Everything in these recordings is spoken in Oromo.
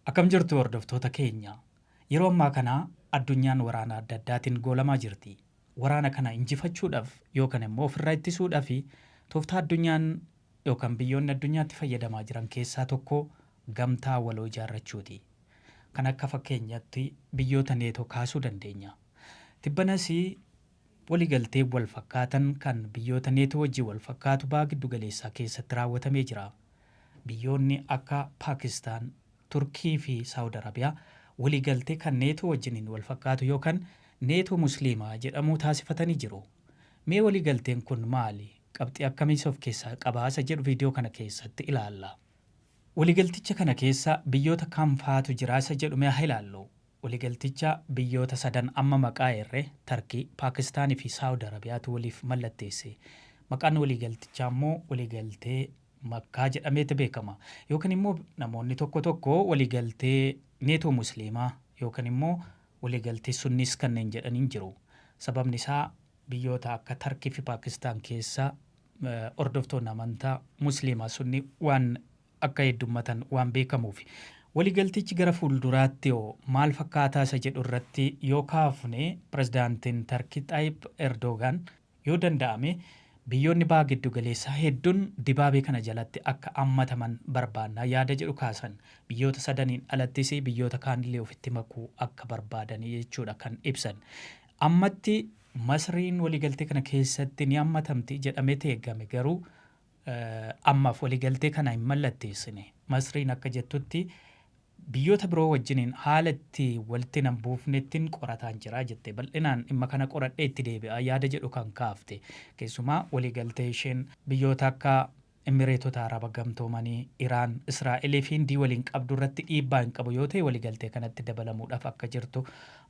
Akkam jirtu hordoftoota keenya. Yeroo ammaa kana addunyaan waraana adda addaatiin goolamaa jirti. Waraana kana injifachuudhaaf yookaan immoo ofirraa ittisuudhaaf tooftaa addunyaan yookaan biyyoonni addunyaatti fayyadamaa jiran keessaa tokko gamtaa waloo ijaarrachuuti. Kan akka fakkeenyaatti biyyoota neetoo kaasuu dandeenya. Tibbanas waliigaltee wal fakkaatan kan biyyoota neetoo wajjin wal fakkaatu baha giddu galeessaa keessatti raawwatamee jira. Biyyoonni akka Paakistaan, Turkii fi Saawud Arabiyaa waliigaltee kan neetoo wajjiniin wal fakkaatu yookaan neetoo musliimaa jedhamu taasifatanii jiru. Mee waliigalteen kun maali? Qabxii akkamiis of keessaa qabaasa jedhu viidiyoo kana keessatti ilaalla. Waliigalticha kana keessa biyyoota kam faatu jiraasa jedhu mee haa ilaallu. Waliigalticha biyyoota sadan amma maqaa irree Turkii, Paakistaanii fi Saawud Arabiyaatu waliif mallatteesse. Maqaan waliigaltichaa immoo waliigaltee Makkaa jedhameeti beekama. Yookaan immoo namoonni tokko tokko waliigaltee neetoo musliimaa yookaan immoo waliigaltee sunnis kanneen jedhaniin jiru. Sababni isaa biyyoota akka Turkii fi Paakistaan keessa hordoftoonni amantaa musliimaa sunni waan akka heddummatan waan beekamuuf. Waliigaltichi gara fuulduraatti maal fakkaataa isa jedhu irratti yoo kaafne pirezidaantiin Turkii Tayyip Erdogan yoo danda'ame biyyoonni baha giddu galeessaa hedduun dibaabee kana jalatti akka hammataman barbaannaa yaada jedhu kaasan. Biyyoota sadaniin alattis biyyoota kaanillee ofitti makuu akka barbaadanii jechuudha kan ibsan. Ammatti Masriin waliigaltee kana keessatti ni hammatamti jedhamee eegame garuu ammaaf waliigaltee kana hin mallatteessine. Masriin akka jettutti biyyoota biroo wajjiniin haala itti walitti hin buufnettiin qorataan jira jettee bal'inaan dhimma kana qoradhee itti deebi'a yaada jedhu kan kaafte. Keessumaa waliigaltee isheen biyyoota akka Imireetota Araba Gamtoomanii, Iraan, Israa'elii fi Hindii waliin qabdu irratti dhiibbaa hin qabu yoo ta'e waliigaltee kanatti dabalamuudhaaf akka jirtu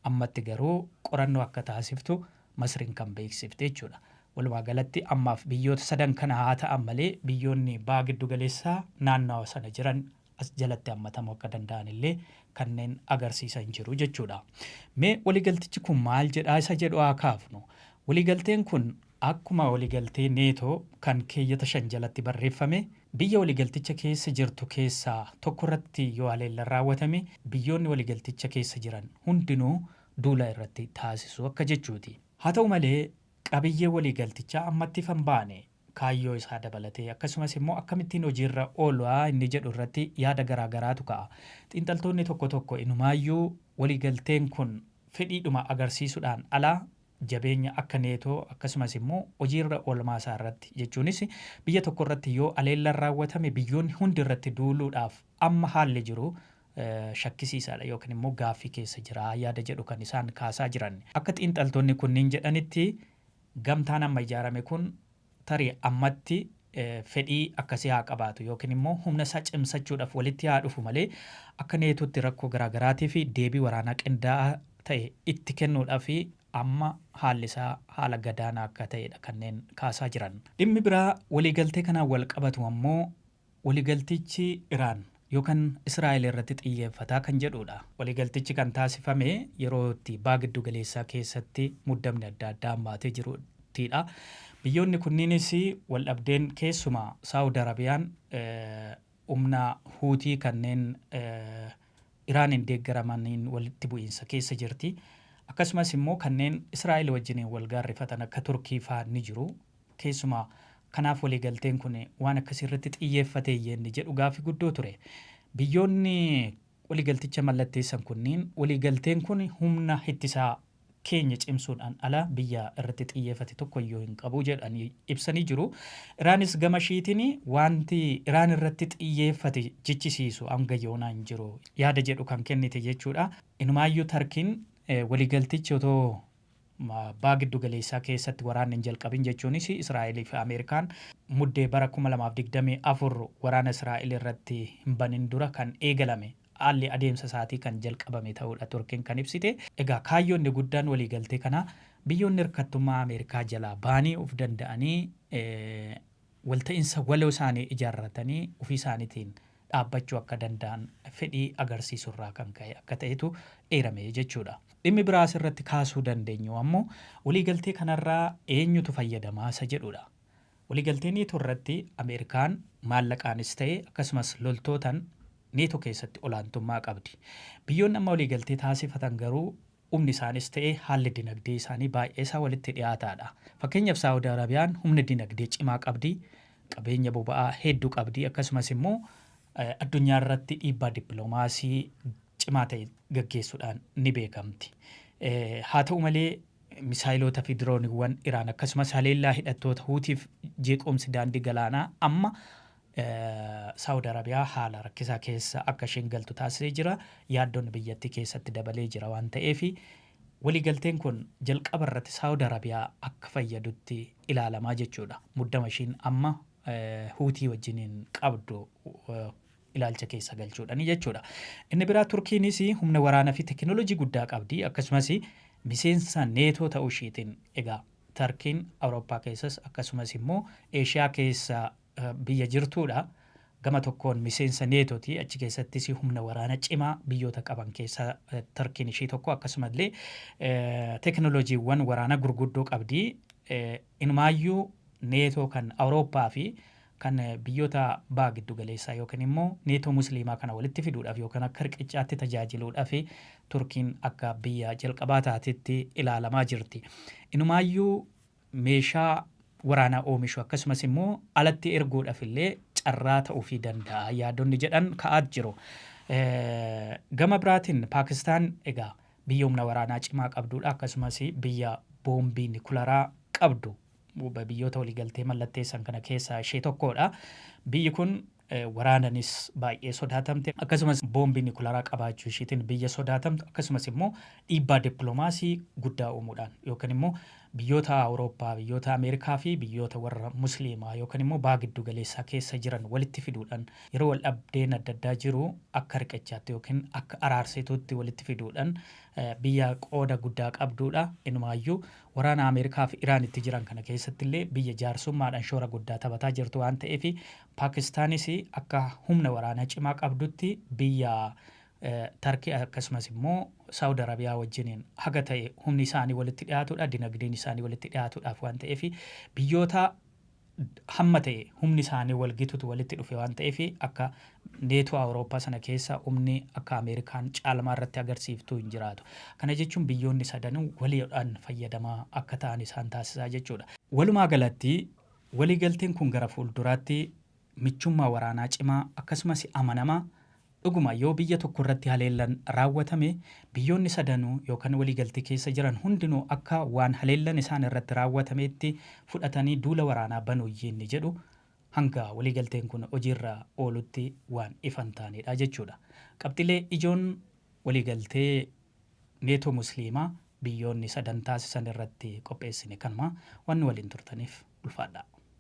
ammatti garuu qorannoo akka taasiftu Masriin kan beeksifte jechuudha. Walumaa galatti ammaaf biyyoota sadan kana haa ta'an malee biyyoonni baha giddu galeessaa naannawa sana jiran as jalatti hammatamuu akka danda'an illee kanneen agarsiisan jiru jechuudha. Mee waliigaltichi kun maal jedhaa isa jedhu haa kaafnu. Waliigalteen kun akkuma waliigaltee neetoo kan keeyyata 5 jalatti barreeffame biyya waliigalticha keessa jirtu keessaa tokko irratti yoo haleellaan raawwatame biyyoonni waliigalticha keessa jiran hundinuu duula irratti taasisu akka jechuuti. Haa ta'u malee qabiyyee waliigaltichaa ammatti fan baane kaayyoo isaa dabalatee akkasumas immoo akkamittiin hojiirra oolaa inni jedhu irratti yaada garaagaraatu ka'a. Xiinxaltoonni tokko tokko inumaayyuu waliigalteen kun fedhiidhuma agarsiisuudhaan alaa jabeenya akka neetoo akkasumas immoo hojiirra oolmaa isaa irratti jechuunis biyya tokko irratti yoo haleellaan raawwatame biyyoonni hundi irratti duuluudhaaf amma haalli jiru shakkisiisaadha yookaan immoo gaaffii keessa jira yaada jedhu kan isaan kaasaa jiran. Akka xiinxaltoonni kunniin jedhanitti gamtaan amma ijaarame kun tarii ammatti fedhii akkasii haa qabaatu yookiin immoo humna isaa cimsachuudhaaf walitti haa dhufu malee akka neetootti rakkoo garaagaraatii fi deebii waraanaa qindaa'aa ta'e itti kennuudhaaf amma haalli isaa haala gadaanaa akka ta'edha kanneen kaasaa jiran. Dhimmi biraa waliigaltee kanaan wal qabatu ammoo waliigaltichi Iraan yookaan Israa'el irratti xiyyeeffataa kan jedhudha. Waliigaltichi kan taasifame yeroo itti baha giddu galeessaa keessatti muddamni adda addaa hammaatee jiruttidha. Biyyoonni kunniinis wal dhabdeen keessumaa Saawud Arabiyaan humna Huutii kanneen Iraaniin deeggaramaniin walitti bu'iinsa keessa jirti. Akkasumas immoo kanneen Israa'el wajjiniin wal gaarrifatan akka Turkii fa'aa ni jiru. Keessumaa kanaaf waliigalteen kun waan akkasirratti xiyyeeffatee inni jedhu gaaffii guddoo ture. Biyyoonni waliigalticha mallatteessan kunniin waliigalteen kun humna ittisaa keenya cimsuudhaan ala biyya irratti xiyyeeffate tokko iyyuu hin qabu jedhanii ibsanii jiru. Iraanis gama ishiitiin wanti Iraan irratti xiyyeeffate jichisiisu hanga yoonaa hin jiru yaada jedhu kan kennite jechuudha. Inumaayyuu Turkiin waliigaltichi otoo baha giddu galeessaa keessatti waraanni hin jalqabin jechuunis Israa'elii fi Ameerikaan muddee bara 2024 waraana Israa'el irratti hin banin dura kan eegalame haalli adeemsa isaatii kan jalqabame ta'uudha Turkiin kan ibsite. Egaa kaayyoonni guddaan waliigaltee kana biyyoonni hirkattummaa Ameerikaa jalaa baanii of danda'anii walta'iinsa waloo isaanii ijaarratanii ofii isaaniitiin dhaabbachuu akka danda'an fedhii agarsiisurraa kan ka'e akka ta'etu eerame jechuudha. Dhimmi biraas irratti kaasuu dandeenyu ammoo waliigaltee kanarraa eenyutu fayyadamaa isa jedhudha. Waliigaltee neetoo irratti Ameerikaan maallaqaanis ta'e akkasumas loltootaan neetoo keessatti olaantummaa qabdi. Biyyoonni amma waliigaltee taasifatan garuu humni isaanis ta'ee haalli dinagdee isaanii baay'ee isaa walitti dhiyaataadha. Fakkeenyaaf Saawudii Arabiyaan humna dinagdee cimaa qabdi, qabeenya boba'aa hedduu qabdi, akkasumas immoo addunyaa irratti dhiibbaa dippiloomaasii cimaa ta'e gaggeessuudhaan ni beekamti. Haa ta'u malee misaayiloota fi dirooniiwwan Iraan akkasumas haleellaa hidhattoota Huutiif jeequmsi daandii galaanaa amma Saawudii Arabiyaa haala rakkisaa keessa akka isheen galtu taasisee jira. Yaaddoon biyyattii keessatti dabalee jira waan ta'eef waliigalteen kun jalqaba irratti Saawudii Arabiyaa akka fayyadutti ilaalamaa jechuudha. Muddama ishiin amma Huutii wajjiniin qabdu ilaalcha keessa galchuudhani jechuudha. Inni biraa Turkiinis humna waraanaa fi teekinooloojii guddaa qabdi. Akkasumas miseensa neetoo ta'uu ishiitiin egaa Turkiin Awurooppaa keessas akkasumas immoo Eeshiyaa keessa biyya jirtuudha. Gama tokkoon miseensa neetooti. Achi keessattis humna waraana cimaa biyyoota qaban keessa Turkiin ishii tokko. Akkasumallee teekinooloojiiwwan waraana gurguddoo qabdi. Inumaayyuu neetoo kan Awurooppaa fi kan biyyoota baha giddu galeessaa yookaan immoo neetoo musliimaa kana walitti fiduudhaaf yookaan akka riqichaatti tajaajiluudhaaf Turkiin akka biyya jalqabaa taatetti ilaalamaa jirti. Inumaayyuu meeshaa waraanaa oomishu akkasumas immoo alatti erguudhaaf illee carraa ta'uu fi danda'a yaadonni jedhan ka'aa jiru. Gama biraatiin Paakistaan egaa biyya humna waraanaa cimaa qabdudha. Akkasumas biyya boombii nukilaaraa qabdu biyyoota waliigaltee mallatteessan kana keessaa ishee tokkodha. Biyyi kun waraananis baay'ee sodaatamte, akkasumas boombii nukilaaraa qabaachuu ishiitiin biyya sodaatamtu, akkasumas immoo dhiibbaa dippiloomaasii guddaa uumuudhaan yookaan immoo biyyoota Awurooppaa, biyyoota Ameerikaa fi biyyoota warra musliimaa yookaan immoo baha giddu galeessaa keessa jiran walitti fiduudhaan yeroo wal dhabdeen adda addaa jiru akka riqichaatti yookiin akka araarsituutti walitti fiduudhaan biyya qooda guddaa qabdudha. Inumaayyuu waraana Ameerikaa fi Iraanitti jiran kana keessatti illee biyya jaarsummaadhaan shoora guddaa taphataa jirtu waan ta'eef Paakistaanis akka humna waraanaa cimaa qabdutti biyya Turkii akkasumas immoo Saawudii Arabiyaa wajjiniin haga ta'e humni isaanii walitti dhiyaatudha, dinagdeen isaanii walitti dhiyaatuudhaaf waan ta'eef biyyoota hamma ta'e humni isaanii wal gitutu walitti dhufe waan ta'eef akka neetoo Awurooppaa sana keessa humni akka Ameerikaan caalmaa irratti agarsiiftuu hin jiraatu. Kana jechuun biyyoonni sadanuu waliidhaan fayyadamaa akka ta'an isaan taasisaa jechuudha. Walumaa galatti waliigalteen kun gara fuulduraatti michummaa waraanaa cimaa akkasumas amanamaa dhuguma yoo biyya tokko irratti haleellan raawwatame biyyoonni sadanuu yookaan waliigaltee keessa jiran hundinuu akka waan haleellan isaan irratti raawwatametti fudhatanii duula waraanaa banuu yeenni jedhu hanga waliigalteen kun hojiirra oolutti waan ifan taanedha jechuudha. Qabxilee ijoon waliigaltee neetoo musliimaa biyyoonni sadan taasisan irratti qopheessine kanuma waan waliin turtaniif ulfaadha.